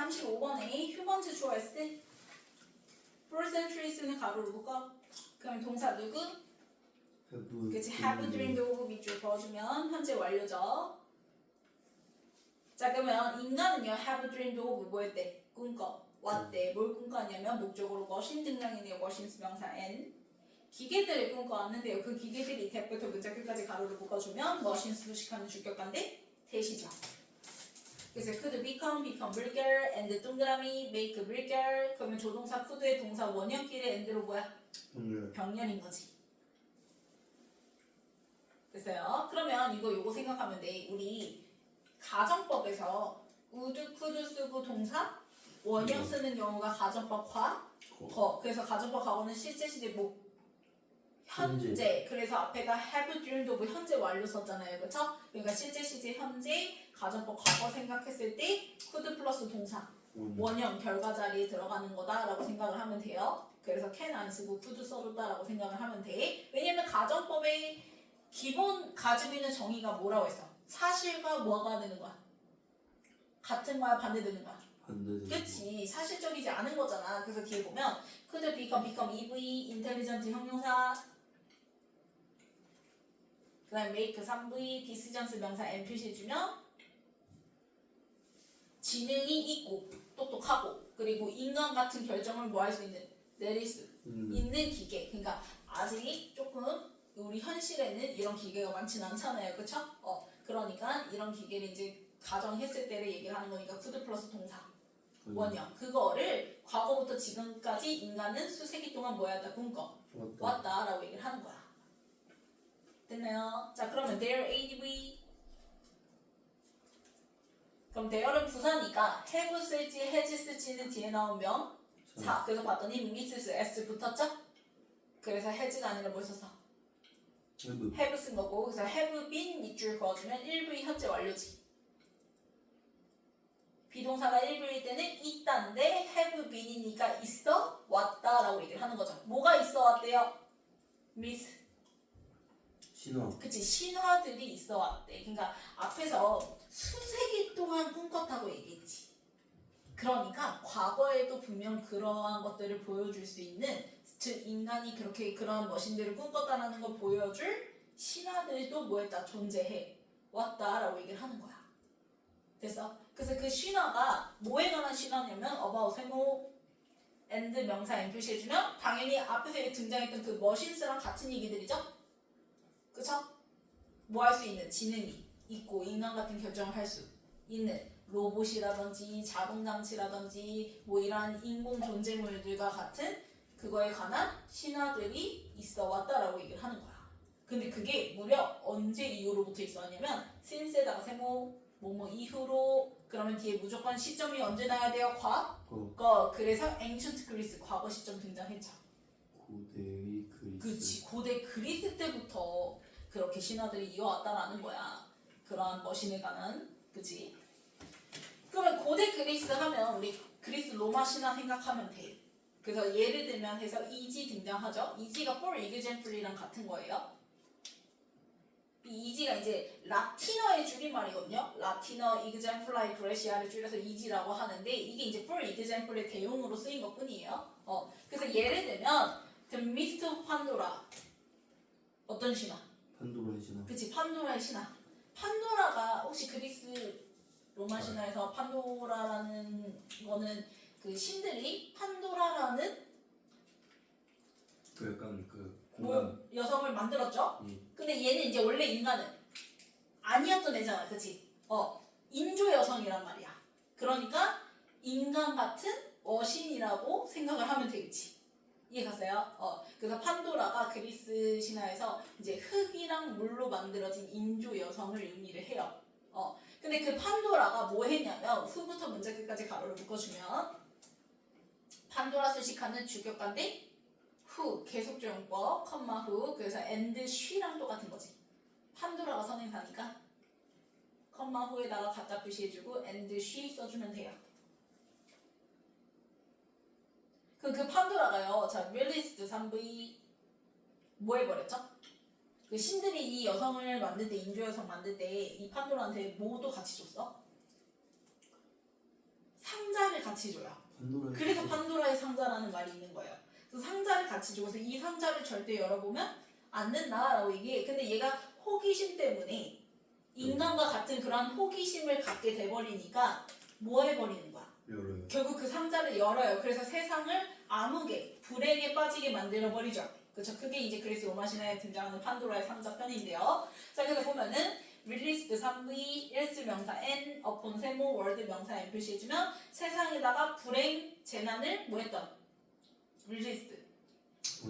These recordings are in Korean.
35번에 휴먼즈 주어했을 때 first century는 가로로 묶어. 그럼 동사 누구? 그치, have dreamed of 밑줄 그어주면 현재 완료죠. 자, 그러면 인간은요 have dreamed of 뭐였대? 꿈꿔 왔대. 뭘 꿈꿔왔냐면 목적으로 머신 등장이네요. 머신 명사 n. 기계들을 꿈꿔왔는데요. 그 기계들이 대부터 문자 끝까지 가로로 묶어주면 머신 수식하는 주격관데 대시죠. 그래서 could become vulgar and 동그라미 make vulgar. 그러면 조동사 could의 동사 원형끼리 end로 뭐야? 병렬인 거지. 됐어요? 그러면 요거 생각하면 돼. 우리 가정법에서 would, could 쓰고 동사 원형 쓰는 경우가 가정법 거. 그래서 가정법 과거는 실제 시제 뭐 현재. 그래서 앞에가 have dreamed of 현재 완료 썼잖아요. 그쵸? 그러니까 실제 시제 현재 가정법 과거 생각했을 때 could 플러스 동사 원형 결과 자리에 들어가는 거다라고 생각을 하면 돼요. 그래서 can 안 쓰고 could 써줬다라고 생각을 하면 돼. 왜냐면 가정법의 기본 가지고 있는 정의가 뭐라고 했어? 사실과 뭐가 되는 거야? 같은 거야? 반대되는 거야? 그치, 사실적이지 않은 거잖아. 그래서 뒤에 보면 could become EV, intelligent 형용사, 그 다음에 make 3V, decisions 명사 n 표시해주면 지능이 있고 똑똑하고 그리고 인간 같은 결정을 뭐 할 수 있는 내릴 수 있는 기계. 그러니까 아직 조금 우리 현실에는 이런 기계가 많진 않잖아요. 그쵸? 그러니까 이런 기계를 이제 가정했을 때를 얘기를 하는 거니까 could 플러스 동사 원형. 그거를 과거부터 지금까지 인간은 수세기 동안 뭐 했다? 꿈꿔 왔다라고 얘기를 하는 거야. 됐나요? 자, 그러면 their ADV. 그럼 there은 부사니까 have 쓸지 has 쓸지는 뒤에 나온 명사. 그래서 봤더니 Mrs. S 붙었죠? 그래서 has가 아니라 뭘 썼어? have 쓴 거고. 그래서 have been 밑줄 그어주면 1V 현재 완료지. 비동사가 1부일 때는 있다인데 have been이니까 있어 왔다라고 얘기를 하는 거죠. 뭐가 있어 왔대요? 미스. 신화. 그치, 신화들이 있어 왔대. 그러니까 앞에서 수세기 동안 꿈꿨다고 얘기했지. 그러니까 과거에도 분명 그러한 것들을 보여줄 수 있는, 즉 인간이 그렇게 그러한 머신들을 꿈꿨다라는 걸 보여줄 신화들도 뭐했다? 존재해 왔다라고 얘기를 하는 거야. 됐어? 그래서 그 신화가 뭐에 관한 신화냐면 about 세모 and 명사 n 표시해주면 당연히 앞에서 등장했던 그 머신스랑 같은 얘기들이죠? 그쵸? 뭐 할 수 있는 지능이 있고 인간 같은 결정을 할 수 있는 로봇이라든지 자동장치라든지 뭐 이러한 인공 존재물들과 같은 그거에 관한 신화들이 있어 왔다라고 얘기를 하는 거야. 근데 그게 무려 언제 이후로부터 있어 왔냐면 since에다가 세모 뭐뭐 이후로. 그러면 뒤에 무조건 시점이 언제 나야 돼요? 과거. 그래서 ancient Greece 과거 시점 등장했죠. 고대의 그리스. 그치, 고대 그리스 때부터 그렇게 신화들이 이어왔다라는 거야. 그러한 머신에 관한. 그치? 그러면 고대 그리스 하면 우리 그리스 로마 신화 생각하면 돼. 그래서 예를 들면 해서 이지 등장하죠. 이지가 for example이랑 같은 거예요. 이 이지가 이제 라틴어의 줄임말이거든요. 라틴어 exemplary Graecia를 줄여서 이지라고 하는데 이게 이제 for example의 대용으로 쓰인 것 뿐이에요. 그래서 예를 들면 The Myth of Pandora. 어떤 신화? 판도라의 신화. 그치, 판도라의 신화. 판도라가 혹시 그리스 로마 신화에서 판도라라는 거는 그 신들이 판도라라는 그 약간 그 뭐 공간. 여성을 만들었죠? 근데 얘는 이제 원래 인간은 아니었던 애잖아. 그치? 인조 여성이란 말이야. 그러니까 인간 같은 어신이라고 생각을 하면 되겠지. 이해 갔어요? 그래서 판도라가 그리스 신화에서 이제 흙이랑 물로 만들어진 인조 여성을 의미를 해요. 근데 그 판도라가 뭐 했냐면 후부터 문제 끝까지 가로를 묶어주면 판도라 수식하는 주격관데 후 계속조용법 컴마 후. 그래서 and she랑 똑같은 거지. 판도라가 선행사니까 컴마 후에다가 갖다 표시해주고 and she 써주면 돼요. 그 판도라가요. 자, 릴리스트 3V 뭐 해버렸죠? 그 신들이 이 여성을 만들 때, 인조 여성 만들 때 이 판도라한테 뭐도 같이 줬어? 상자를 같이 줘요. 판도라의 그래서 상자. 판도라의 상자라는 말이 있는 거예요. 그래서 상자를 같이 주고 이 상자를 절대 열어보면 안 된다라고 얘기해. 근데 얘가 호기심 때문에 인간과 같은 그런 호기심을 갖게 돼버리니까 뭐 해버리는 거야? 열어요. 결국 그 상자를 열어요. 그래서 세상을 암흑에 불행에 빠지게 만들어버리죠. 그렇죠? 그게 이제 그리스 로마 신화에 등장하는 판도라의 상자 편인데요. 자, 그래서 보면은 released 3V 1수 명사 n upon 세모 월드 명사 n 표시해주면 세상에다가 불행 재난을 뭐 했던? released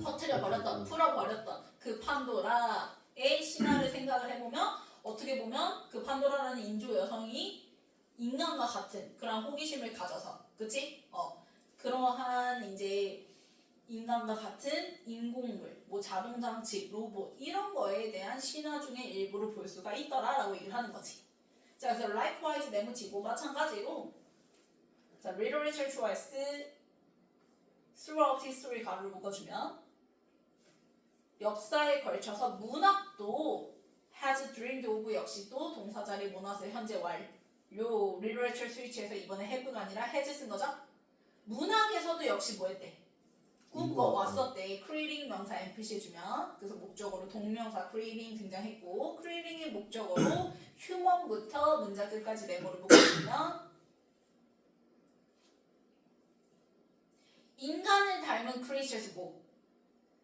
터트려버렸던, 풀어버렸던 그 판도라의 신화를 생각을 해보면 어떻게 보면 그 판도라라는 인조 여성이 인간과 같은 그런 호기심을 가져서, 그치? 그러한 이제 인간과 같은 인공물, 뭐 자동장치, 로봇 이런 거에 대한 신화 중의 일부를 볼 수가 있더라라고 얘기를 하는 거지. 자, 그래서 likewise 네모치고 마찬가지로 자, literature choice throughout history 가로를 묶어주면 역사에 걸쳐서 문학도 has dreamed of 역시 또 동사 자리 모나스 현재 완료 literature switch에서 이번에 have가 아니라 has 쓴 거죠? 문학에서도 역시 뭐 했대? 꿈꿔왔었대. creating 명사 n 표시해주면 그래서 목적어로 동명사 creating 등장했고 creating의 목적어로 human부터 문장 끝까지 네모를 묶어주면 인간을 닮은 creatures 뭐?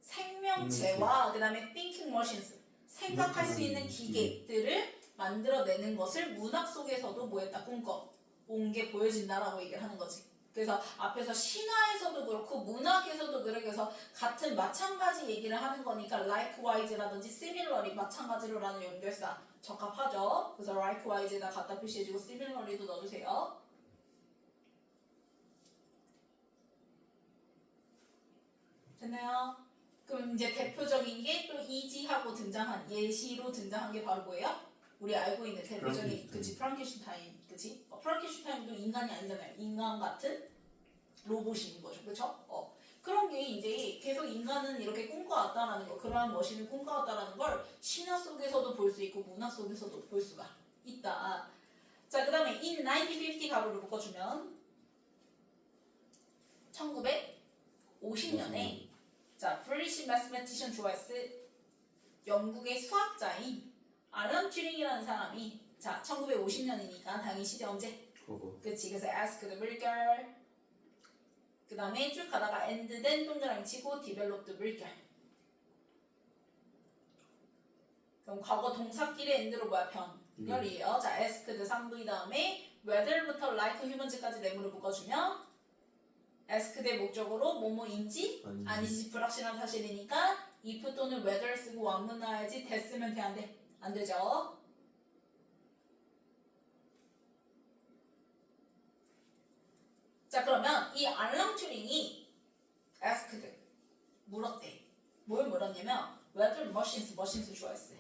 생명체와 그 다음에 thinking machines 생각할 수 있는 기계들을 만들어내는 것을 문학 속에서도 뭐 했다? 꿈꿔 온 게 보여진다라고 얘기를 하는 거지. 그래서 앞에서 신화에서도 그렇고 문학에서도 그래. 그래서 같은 마찬가지 얘기를 하는 거니까 likewise라든지 similarly 마찬가지로라는 연결사 적합하죠. 그래서 likewise에다 갖다 표시해주고 similarly도 넣어주세요. 됐나요? 그럼 이제 대표적인 게 또 이지하고 등장한 예시로 등장한 게 바로 뭐예요? 우리 알고 있는 대표적인 그치 프랑켄슈타인 그치? 프랑켄슈타인도 인간이 아니잖아요. 인간 같은 로봇인 거죠, 그렇죠? 그런 게 이제 계속 인간은 이렇게 꿈꿔왔다라는 거, 그러한 머신을 꿈꿔왔다라는 걸 신화 속에서도 볼 수 있고 문화 속에서도 볼 수가 있다. 자, 그다음에 in 1950 가로를 묶어주면 1950년에 자, British mathematician 조아이스 영국의 수학자인 알런 튜링이라는 사람이 자 1950년이니까 당연히 시제 언제? 그치. 그래서 asked 물결 그 다음에 쭉 가다가 and then 동그라미 치고 developed 물결. 그럼 과거 동사끼리 end로 뭐야? 병렬이에요. 자 asked 3V 다음에 whether부터 like humans까지 네모를 묶어주면 ask의 목적으로 뭐뭐인지 아니지 불확실한 사실이니까 if 또는 whether 쓰고 원문 나와야지 됐으면 돼 안 돼? 안 되죠. 자 그러면 이 알람 튜링이 asked 물었대. 뭘 물었냐면 whether machines 좋아했어.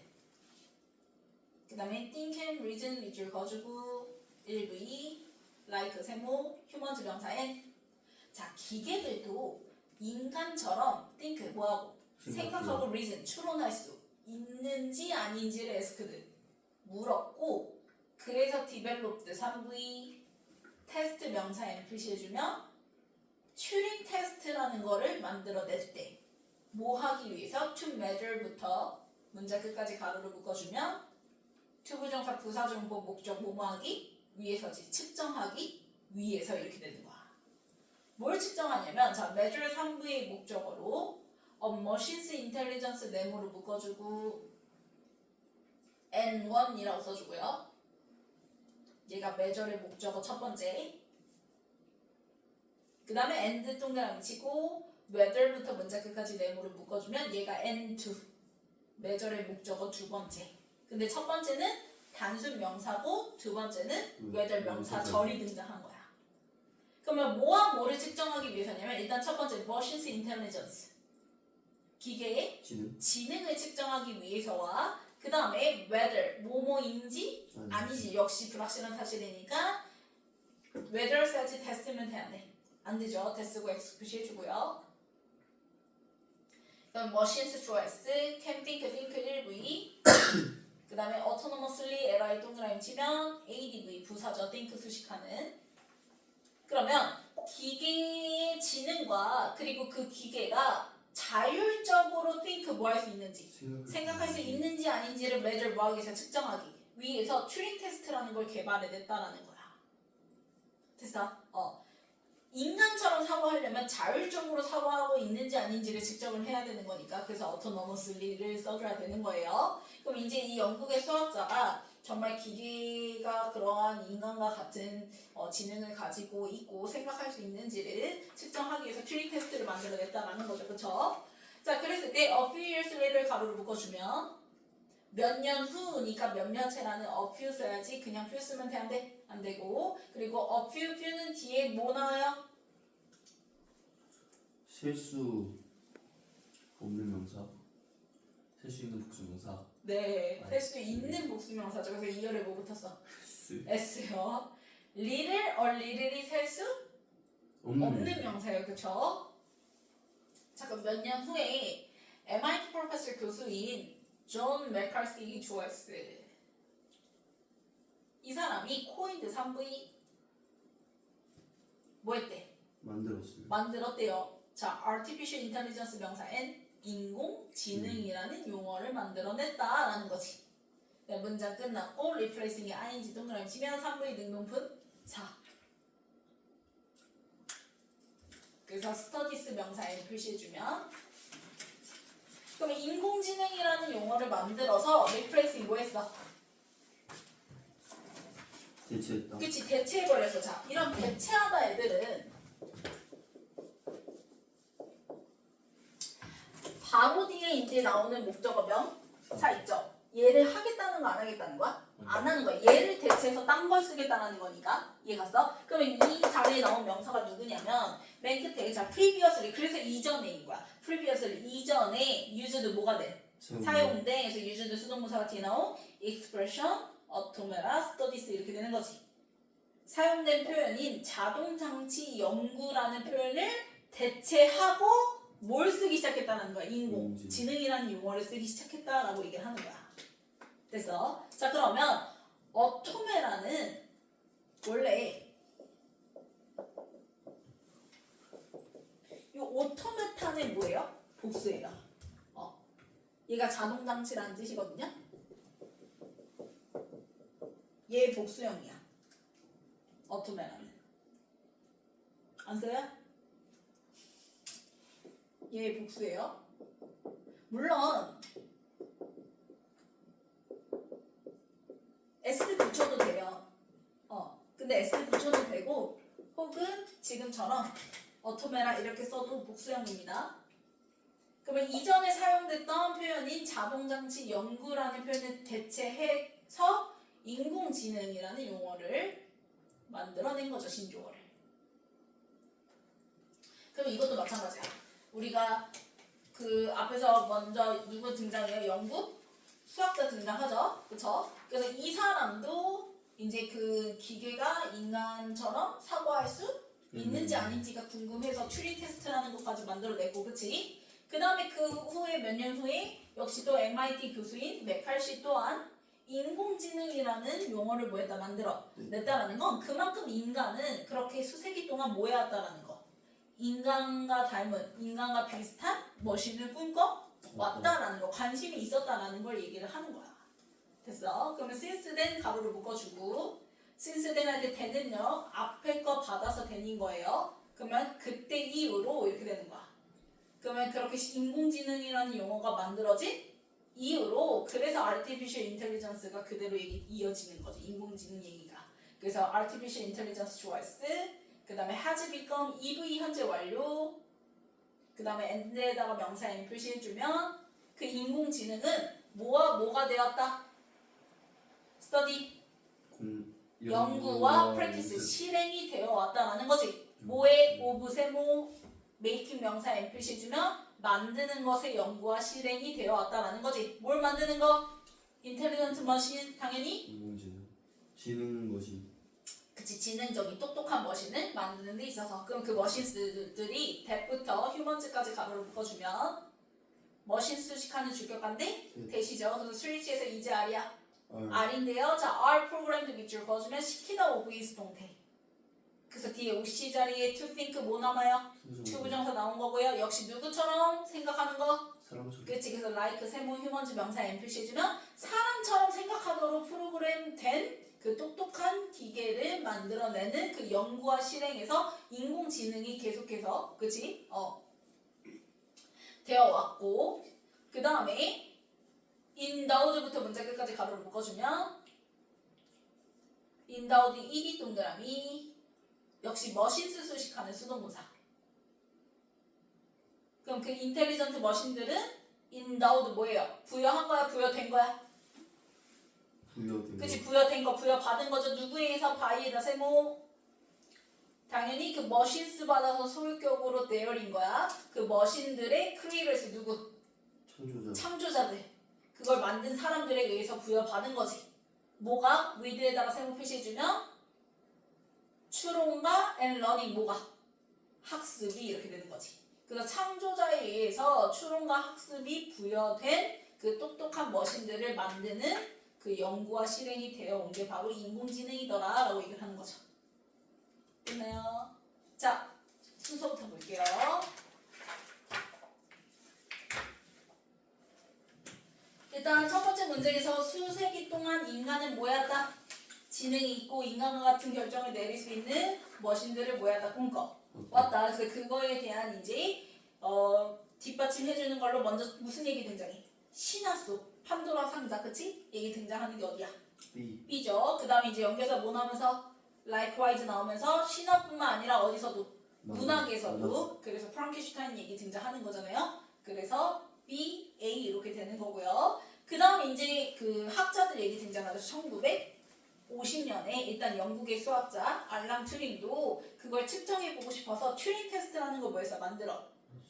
그 다음에 think and reason 위주를 거주고 1V like 세모 humans 명사 n. 자 기계들도 인간처럼 think 뭐하고 생각하고 reason 추론할 수 있는지 아닌지를 asked 물었고 그래서 developed 3V 테스트 명사 n 표시해주면 튜링 테스트라는 거를 만들어냈대. 뭐 하기 위해서? to measure부터 문자 끝까지 가로를 묶어주면 투부정사 부사정보 목적 뭐뭐하기 위해서지 측정하기 위해서 이렇게 되는 거야. 뭘 측정하냐면 자 measure 3부의 목적어로 machines intelligence 네모를 묶어주고 N1이라고 써주고요. 얘가 measure의 목적어 첫 번째. 그 다음에 and 동그라미 치고 whether부터 문자 끝까지 네모를 묶어주면 얘가 N2 measure의 목적어 두 번째. 근데 첫 번째는 단순 명사고 두 번째는 whether 명사절이 등장한 거야. 그러면 뭐와 뭐를 측정하기 위해서냐면 일단 첫 번째 machines intelligence 기계의 지능을 측정하기 위해서와 그 다음에 whether 뭐뭐인지 아니지 역시 불확실한 사실이니까 whether 써야지 됐으면 돼 안 돼? 안 되죠. 됐쓰고 X 표시해주고요. 그럼 machines choice can think 1V 그 다음에 autonomously LI 동그라미 치면 ADV 부사죠. think 수식하는. 그러면 연구가 그리고 그 기계가 자율적으로 think 뭐 할 수 있는지 생각할 수 있는지 아닌지를 measure 뭐 하기 위해서 측정하기 위해서 튜링 테스트라는 걸 개발해냈다라는 거야. 됐어? 인간처럼 사고하려면 자율적으로 사고하고 있는지 아닌지를 측정을 해야 되는 거니까 그래서 autonomously를 써줘야 되는 거예요. 그럼 이제 이 영국의 수학자가 정말 기계가 그러한 인간과 같은 지능을 가지고 있고 생각할 수 있는지를 측정하기 위해서 튜링 테스트를 만들어냈다라는 거죠. 그쵸? 자, 그랬을 때 a few years later 가로를 묶어주면 몇 년 후니까 몇몇이라는 a few 써야지 그냥 few 쓰면 돼? 안 돼? 안 되고 그리고 a few는 뒤에 뭐 나와요? 실수 없는 명사 셀 수 있는 복수명사 네, 셀 수 있는 복수명사죠. 그래서 2열에 뭐 붙었어? S S요. little이 셀 수 없는 명사예요. 그쵸? 자, 그럼 몇 년 후에 MIT 프로페서 교수인 존 맥칼시 주얼스 이 사람이 코인드 3V 뭐 했대? 만들었어요. 만들었대요. 자, artificial intelligence 명사 N 인공지능이라는 용어를 만들어냈다라는 거지. 네, 문장 끝났고 replacing이 ing 동그라미 치면 3V 능동분 4. 그래서 studies 명사에 표시해주면 그럼 인공지능이라는 용어를 만들어서 replacing 뭐 했어? 대체했다. 그치, 대체해버렸어. 자, 이런 대체하다 애들은 바로 뒤에 이제 나오는 목적어 명사 있죠? 얘를 하겠다는 거 안 하겠다는 거야? 안 하는 거야. 얘를 대체해서 딴 걸 쓰겠다는 거니까. 이해 갔어? 그러면 이 자리에 나온 명사가 누구냐면 맨 끝에 자 previously 그래서 이전에인 거야. previously 이전에 used 뭐가 돼? 사용돼. 그래서 used 수동문사가 뒤에 나온 expression, automata, studies 이렇게 되는 거지. 사용된 표현인 자동장치 연구라는 표현을 대체하고 뭘 쓰기 시작했다는 거야? 인공지능이라는 용어를 쓰기 시작했다라고 얘기를 하는 거야. 됐어? 자, 그러면 어토메라는 원래 이 오토메타는 뭐예요? 복수예요. 얘가 자동장치라는 뜻이거든요. 얘 복수형이야. 어토메라는 안 써요? 얘 복수예요. 물론 S 붙여도 돼요. 근데 S 붙여도 되고 혹은 지금처럼 어토메라 이렇게 써도 복수형입니다. 그러면 이전에 사용됐던 표현인 자동장치 연구라는 표현을 대체해서 인공지능이라는 용어를 만들어낸 거죠. 신조어를. 그럼 이것도 마찬가지야. 우리가 그 앞에서 먼저 누구 등장해요? 영국? 수학자 등장하죠. 그쵸? 그래서 이 사람도 이제 그 기계가 인간처럼 사고할 수 있는지 아닌지가 궁금해서 튜링 테스트라는 것까지 만들어냈고, 그치? 그 다음에 그 후에 몇 년 후에 역시 또 MIT 교수인 맥칼시 또한 인공지능이라는 용어를 뭐했다 만들어냈다라는 건 그만큼 인간은 그렇게 수세기 동안 뭐 해왔다라는 거. 인간과 닮은, 인간과 비슷한 머신을 꿈꿔왔다라는 거, 관심이 있었다라는 걸 얘기를 하는 거야. 됐어? 그러면 since then 가로를 묶어주고 since then 할 때 then은요 앞에 거 받아서 then인 거예요. 그러면 그때 이후로 이렇게 되는 거야. 그러면 그렇게 인공지능이라는 용어가 만들어진 이후로 그래서 artificial intelligence가 그대로 이어지는 거지. 인공지능 얘기가. 그래서 artificial intelligence choice 그 다음에 has become EV 현재 완료 그 다음에 and에다가 명사 n 표시해주면 그 인공지능은 뭐가 되었다? study 연구와 practice 실행이 되어 왔다라는 거지. 뭐에 of 세모 making 명사 n 표시해주면 만드는 것의 연구와 실행이 되어 왔다라는 거지. 뭘 만드는 거? intelligent machine 당연히 인공지능 지능 머신 그치, 지능적인 똑똑한 머신을 만드는 데 있어서 그럼 그 머신들이 that부터 humans까지 가로를 묶어주면 머신 수식하는 주격관데 대시죠. 그래서 스위치에서 이제 R이야. R인데요. 자, R programmed 밑줄 그어주면 시키다 of is 동태. 그래서 뒤에 OC 자리에 to think 뭐 남아요? to 부정사 나온 거고요. 역시 누구처럼 생각하는 거? 사람처럼. 그치. 그래서 like, 세모, 휴먼즈 명사 n 표시해주면 사람처럼 생각하도록 프로그램 된 그 똑똑한 기계를 만들어내는 그 연구와 실행에서 인공지능이 계속해서 그치? 되어 왔고 그 다음에 인다우드부터 문제 끝까지 가로를 묶어주면 인다우드 1이 동그라미 역시 머신스 수식하는 수동문사. 그럼 그 인텔리전트 머신들은 인다우드 뭐예요? 부여한 거야? 부여된 거야? 부여된 그치. 거. 부여된 거 부여받은 거죠. 누구에 의해서? 바이에다 세모. 당연히 그 머신스 받아서 소유격으로 내열인 거야. 그 머신들의 크리에이터스 누구? 창조자. 창조자들. 그걸 만든 사람들에 의해서 부여받은 거지. 뭐가? with에다가 세모 표시해주면 추론과 and learning 뭐가? 학습이 이렇게 되는 거지. 그래서 창조자에 의해서 추론과 학습이 부여된 그 똑똑한 머신들을 만드는 그 연구와 실행이 되어 온 게 바로 인공지능이더라 라고 얘기를 하는 거죠. 됐나요? 자, 순서부터 볼게요. 일단 첫 번째 문제에서 수세기 동안 인간은 뭐였다? 지능이 있고 인간과 같은 결정을 내릴 수 있는 머신들을 뭐였다? 꿈꿔 왔다. 그래서 그거에 대한 이제 뒷받침해주는 걸로 먼저 무슨 얘기 등장해? 신화 속 판도라 상자, 그치? 얘기 등장하는 게 어디야? B. B죠. 그 다음에 이제 연결사 뭐 나오면서 likewise 나오면서 신화뿐만 아니라 어디서도 문학에서도 그래서 프랑켄슈타인 얘기 등장하는 거잖아요. 그래서 B, A 이렇게 되는 거고요. 그 다음에 이제 그 학자들 얘기 등장하죠. 1950년에 일단 영국의 수학자 알람 튜링도 그걸 측정해보고 싶어서 튜링 테스트라는 걸 뭐해서 만들어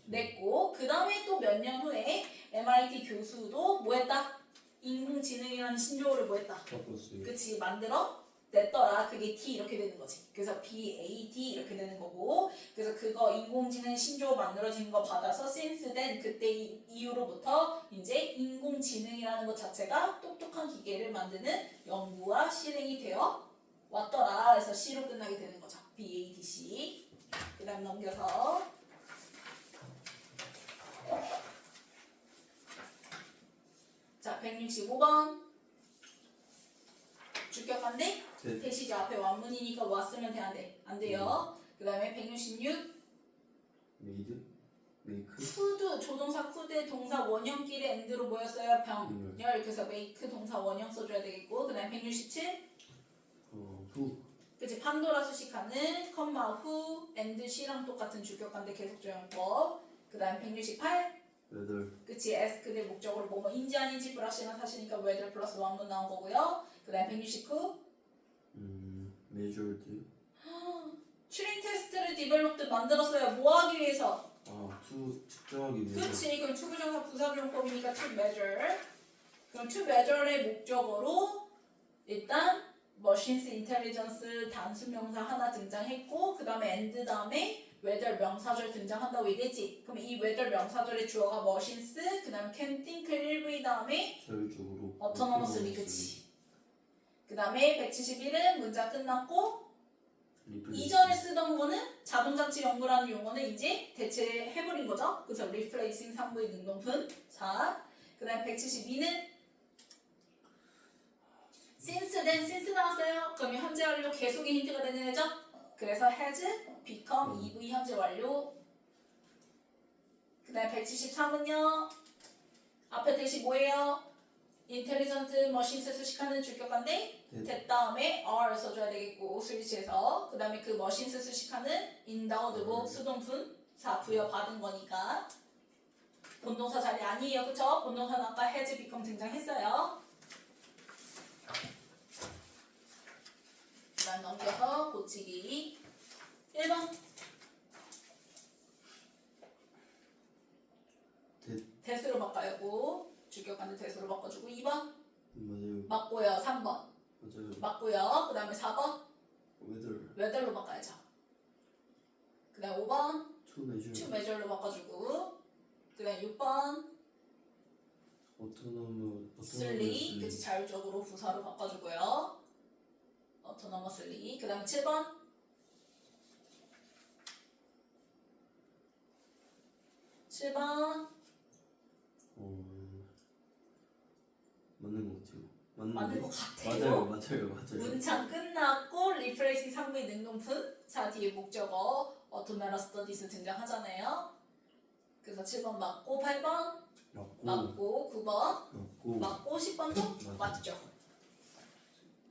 냈고 그 다음에 또 몇 년 후에 MIT 교수도 뭐했다? 인공지능이라는 신조어를 뭐했다? 바꿨어요. 그치 만들어 냈더라. 그게 D 이렇게 되는 거지. 그래서 BAD 이렇게 되는 거고 그래서 그거 인공지능 신조어 만들어진 거 받아서 since then 그때 이후로부터 이제 인공지능이라는 것 자체가 똑똑한 기계를 만드는 연구와 실행이 되어 왔더라. 그래서 C로 끝나게 되는 거죠. BADC. 그 다음 넘겨서 자 165번 주격한데 네. 대시죠. 앞에 완문이니까 왔으면 돼안돼 안 돼요. 그 다음에 166 메이드. 메이크. 쿠드 조동사 쿠드 동사 원형끼리 엔드로 모였어요. 병렬 그래서 메이크 동사 원형 써줘야 되겠고 그 다음에 167 후. 그치 판도라 수식하는 컴마 후 엔드 시랑 똑같은 주격한데 계속 조용법 그 다음 168 웨더. 그치 ask의 목적으로 뭐뭐인지 아닌지 불확실한 사실이니까 whether 플러스 원문 나온 거고요. 그 다음 169 measured. 튜링 테스트를 디벨롭드 만들었어요. 뭐 하기 위해서? 측정하기 위해서. 그치 그럼 투부정사 부사조용법이니까 to measure 그럼 to measure의 목적어로 일단 machines intelligence 단수 명사 하나 등장했고 그 다음에 and 다음에 whether 명사절 등장한다고 얘기했지. 그럼 이 whether 명사절의 주어가 machines 그 다음에 can think 1의 다음에 자율적으로. autonomously 그치. 그 다음에 171은 문장 끝났고 이전에 쓰던 거는 자동장치 연구라는 용어는 이제 대체해버린 거죠. 그래서 replacing 3부의 능동분 4. 그 다음 172는 since then since 나왔어요. 그럼 현재 완료 계속의 힌트가 되는 애죠. 그래서 has become 2V 현재 완료. 그 다음 173은요. 앞에 대시 뭐예요? 인텔리전트 머신스 수식하는 주격한데 된 다음에 are 써줘야 되겠고 스위치에서 그 다음에 그 머신스 수식하는 인다우드고 수동분 4 부여받은 거니까 본동사 자리 아니에요. 그쵸? 본동사는 아까 has become 등장했어요. 그 다음 넘겨서 고치기 1번 대수로 바꿔요. 주격한데 대수로 바꿔주고 2번 맞아요. 맞고요. 3번 맞아요. 맞고요. 그 다음에 4번 웨더. 웨더로 바꿔야죠. 그 다음에 5번 to measure. to measure로 바꿔주고 그 다음에 6번 autonomously. 그치 자율적으로 부사로 바꿔주고요. autonomously 그 다음에 7번 7번 맞는 것 같아요. 맞는 것 같아요. 맞아요. 문장 끝났고 리플레이싱 상부의 능동품. 자 뒤에 목적어 automatic studies 등장하잖아요. 그래서 7번 맞고 8번 맞고 맞고 9번 맞고 맞고 10번도 맞아. 맞죠.